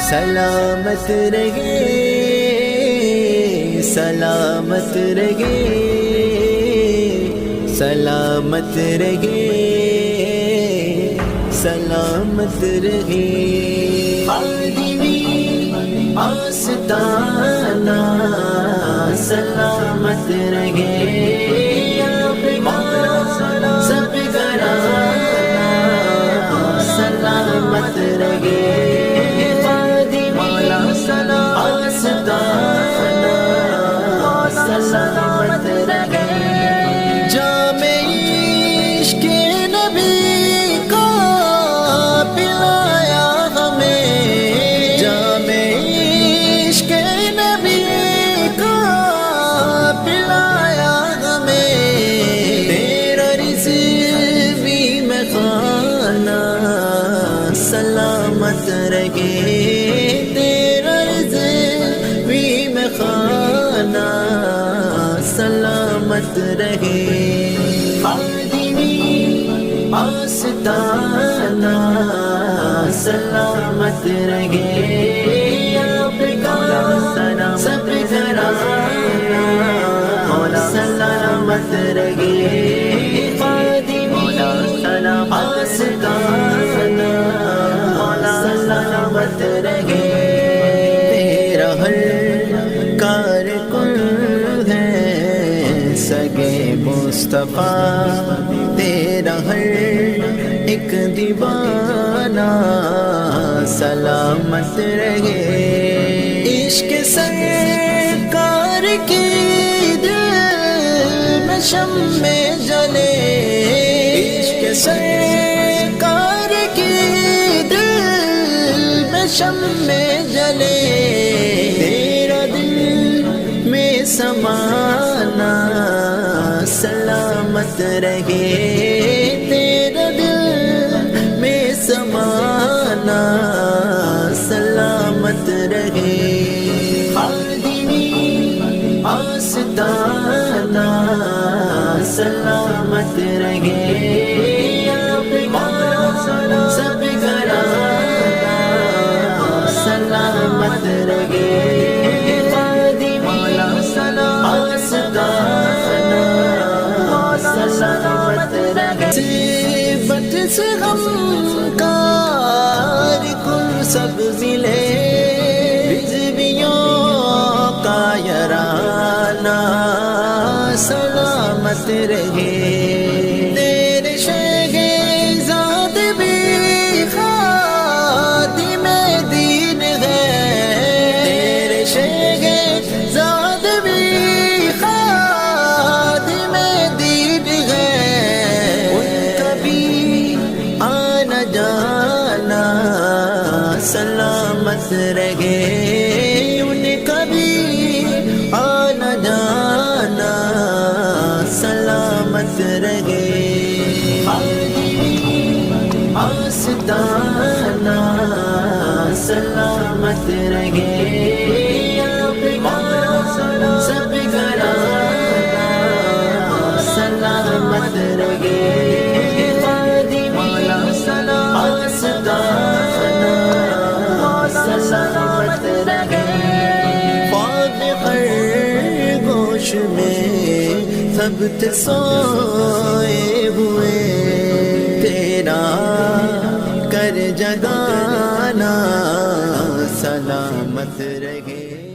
سلامت رہے سلامت رہے سلامت رہے سلامت رہے آستانہ سلامت رہے سب گھرانہ سلامت رہے آستانہ سلامت رہے جام عشق نبی کا پلایا ہمیں جام عشق نبی کا پلایا ہمیں تیرا رزق بھی میں خانہ سلامت رہے سلامت رہے آستانہ سلامت رہے سب گھرانہ سلامت رہے آستانہ سلامت رہے تیرا ہر کارکن سگے مصطفیٰ تیرا ہر ایک دیوانہ سلامت رہے عشق سرکار کی دل میں شمع جلے عشق سرکار کی دل میں شمع جلے تیرا دل میں سمانا سلامت رہے تیرا دل میں سمانا سلامت رہے آستانہ سلامت رہے سب گھرانہ سلامت رہے صفت سے غم کار کن سب ملے حزبیوں کا یارانہ سلامت رہے تیرے شہزاد بھی خادم دین ہے تیرے شہزاد بھی خادم دین ہے جانا سلامت رہے ان کا بھی آنا جانا سلامت رہے آستانہ سلامت رہے سب گھرانہ سلامت رہے سلامت رہے خواب خرگوش میں ثبت سوئے ہوئے تیرا کر جگانا سلامت رہے